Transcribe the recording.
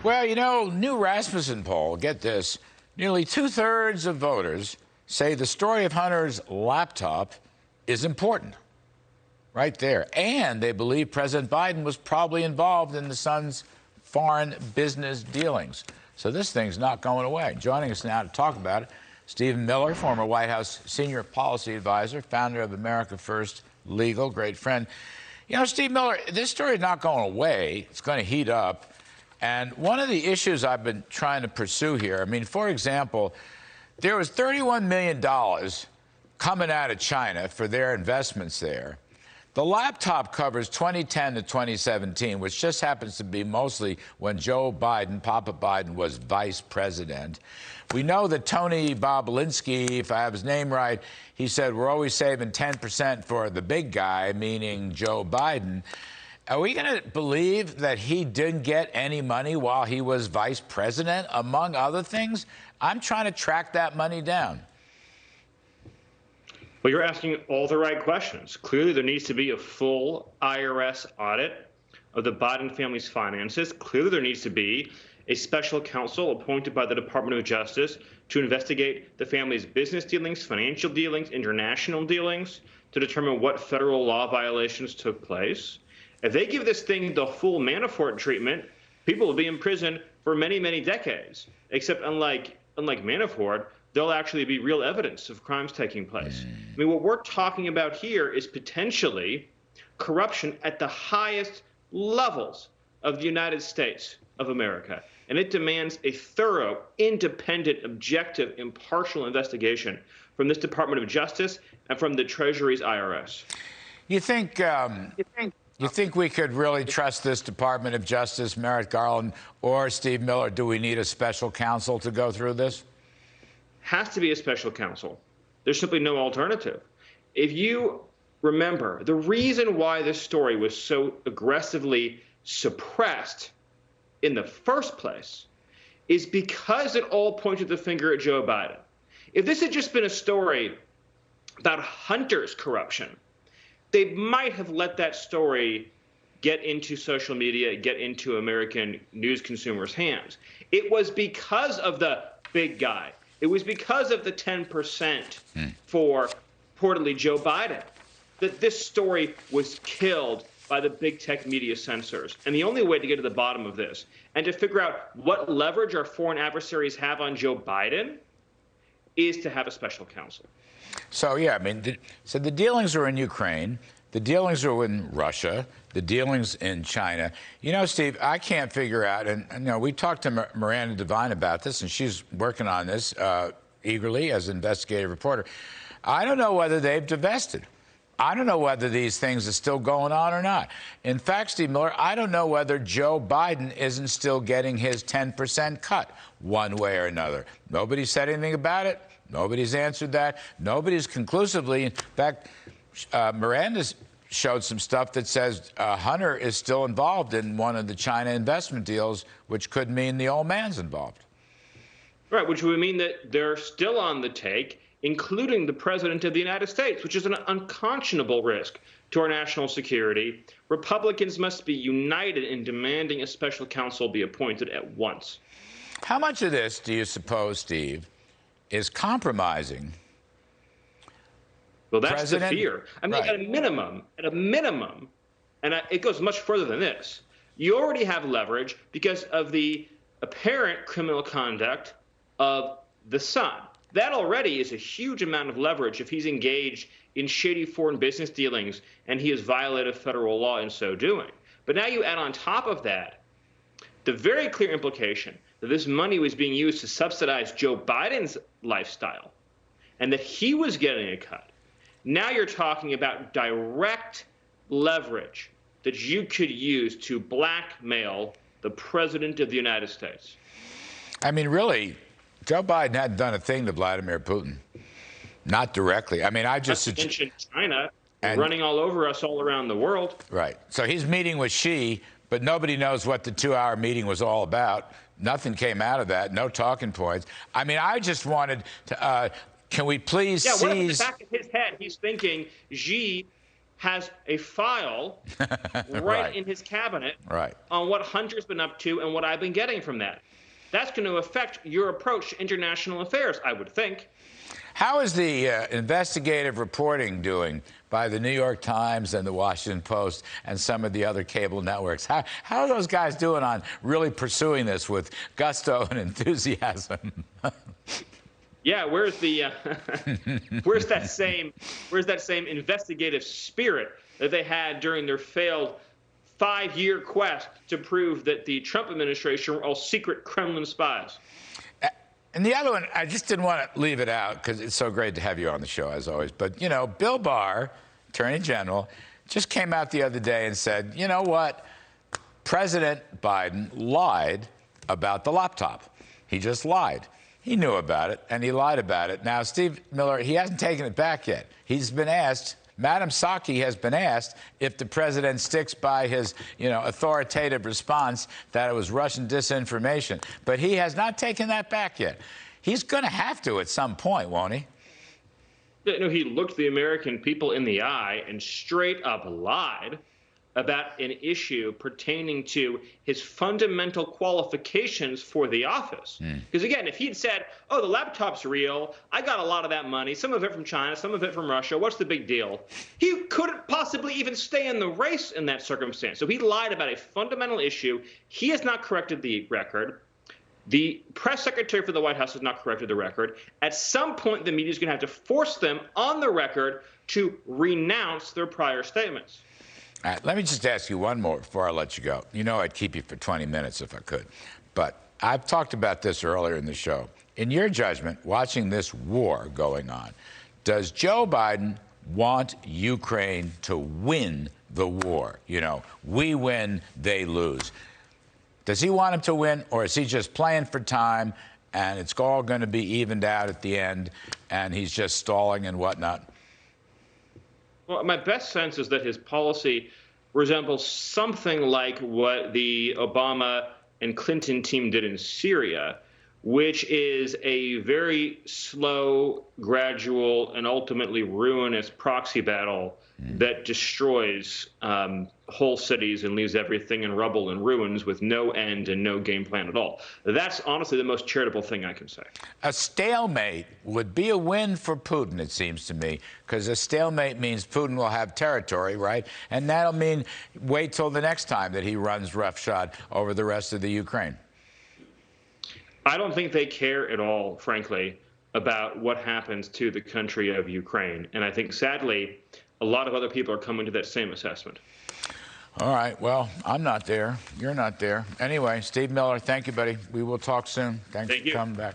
Well, you know, new Rasmussen poll, get this, nearly two-thirds of voters say the story of Hunter's laptop is important. Right there. And they believe President Biden was probably involved in the son's foreign business dealings. So this thing's not going away. Joining us now to talk about it, Stephen Miller, former White House senior policy advisor, founder of America First Legal, great friend. You know, Steve Miller, this story is not going away. It's going to heat up. And one of the issues I've been trying to pursue here, I mean, for example, there was $31 million coming out of China for their investments there. The laptop covers 2010 to 2017, which just happens to be mostly when Joe Biden, Papa Biden, was vice president. We know that Tony Bobulinski, if I have his name right, he said we're always saving 10% for the big guy, meaning Joe Biden. Are we going to believe that he didn't get any money while he was vice president, among other things? I'm trying to track that money down. Well, you're asking all the right questions. Clearly, there needs to be a full IRS audit of the Biden family's finances. Clearly, there needs to be a special counsel appointed by the Department of Justice to investigate the family's business dealings, financial dealings, international dealings, to determine what federal law violations took place. If they give this thing the full Manafort treatment, people will be in prison for many, many decades. Except unlike Manafort, there'll actually be real evidence of crimes taking place. I mean, what we're talking about here is potentially corruption at the highest levels of the United States of America. And it demands a thorough, independent, objective, impartial investigation from this Department of Justice and from the Treasury's IRS. You think we could really trust this Department of Justice, Merrick Garland or Steve Miller? Do we need a special counsel to go through this? Has to be a special counsel. There's simply no alternative. If you remember, the reason why this story was so aggressively suppressed in the first place is because it all pointed the finger at Joe Biden. If this had just been a story about Hunter's corruption, they might have let that story get into social media, get into American news consumers' hands. It was because of the big guy. It was because of the 10% for reportedly Joe Biden that this story was killed by the big tech media censors. And the only way to get to the bottom of this and to figure out what leverage our foreign adversaries have on Joe Biden is to have a special counsel. So, yeah, I mean, so the dealings are in Ukraine. The dealings are in Russia, the dealings in China. You know, Steve, I can't figure out, and you know, we talked to Miranda Devine about this, and she's working on this eagerly as an investigative reporter. I don't know whether they've divested. I don't know whether these things are still going on or not. In fact, Steve Miller, I don't know whether Joe Biden isn't still getting his 10% cut one way or another. Nobody said anything about it. Nobody's answered that. Nobody's conclusively, in fact, Miranda's showed some stuff that says Hunter is still involved in one of the China investment deals, which could mean the old man's involved. Right, which would mean that they're still on the take, including the president of the United States, which is an unconscionable risk to our national security. Republicans must be united in demanding a special counsel be appointed at once. How much of this do you suppose, Steve, is compromising? Well, that's President? the fear. I mean, Right. at a minimum, and it goes much further than this, you already have leverage because of the apparent criminal conduct of the son. That already is a huge amount of leverage if he's engaged in shady foreign business dealings and he has violated federal law in so doing. But now you add on top of that the very clear implication that this money was being used to subsidize Joe Biden's lifestyle and that he was getting a cut. Now you're talking about direct leverage that you could use to blackmail the president of the United States. I mean, really, Joe Biden hadn't done a thing to Vladimir Putin. Not directly. I mean, I just... Not to mention China running all over us all around the world. Right. So he's meeting with Xi, but nobody knows what the 2-hour meeting was all about. Nothing came out of that. No talking points. I mean, I just wanted to... can we please what if in the seize... back of his head he's thinking Xi has a file right in his cabinet on what Hunter's been up to and what I've been getting from that. That's going to affect your approach to international affairs, I would think. How is the investigative reporting doing by the New York Times and the Washington Post and some of the other cable networks? How are those guys doing on really pursuing this with gusto and enthusiasm? Yeah, where's the where's that same investigative spirit that they had during their failed 5-year quest to prove that the Trump administration were all secret Kremlin spies? And the other one, I just didn't want to leave it out because it's so great to have you on the show, as always. But, you know, Bill Barr, Attorney General, just came out the other day and said, you know what? President Biden lied about the laptop. He just lied. He knew about it, and he lied about it. Now, Steve Miller, he hasn't taken it back yet. He's been asked, Madam Psaki has been asked if the president sticks by his, authoritative response that it was Russian disinformation. But he has not taken that back yet. He's going to have to at some point, won't he? No, he looked the American people in the eye and straight up lied about an issue pertaining to his fundamental qualifications for the office. Because again, if he'd said, oh, the laptop's real, I got a lot of that money, some of it from China, some of it from Russia, what's the big deal? He couldn't possibly even stay in the race in that circumstance. So he lied about a fundamental issue. He has not corrected the record. The press secretary for the White House has not corrected the record. At some point, the media is going to have to force them on the record to renounce their prior statements. All right, let me just ask you one more before I let you go. You know I'd keep you for 20 minutes if I could. But I've talked about this earlier in the show. In your judgment, watching this war going on, does Joe Biden want Ukraine to win the war? We win, they lose. Does he want him to win, or is he just playing for time and it's all going to be evened out at the end and he's just stalling and whatnot? Well, my best sense is that his policy resembles something like what the Obama and Clinton team did in Syria, which is a very slow, gradual, and ultimately ruinous proxy battle that destroys whole cities and leaves everything in rubble and ruins with no end and no game plan at all. That's honestly the most charitable thing I can say. A stalemate would be a win for Putin, it seems to me, because a stalemate means Putin will have territory, right? And that'll mean wait till the next time that he runs roughshod over the rest of the Ukraine. I don't think they care at all, frankly, about what happens to the country of Ukraine. And I think, sadly, a lot of other people are coming to that same assessment. All right. Well, I'm not there. You're not there. Anyway, Steve Miller, thank you, buddy. We will talk soon. Thanks for coming back.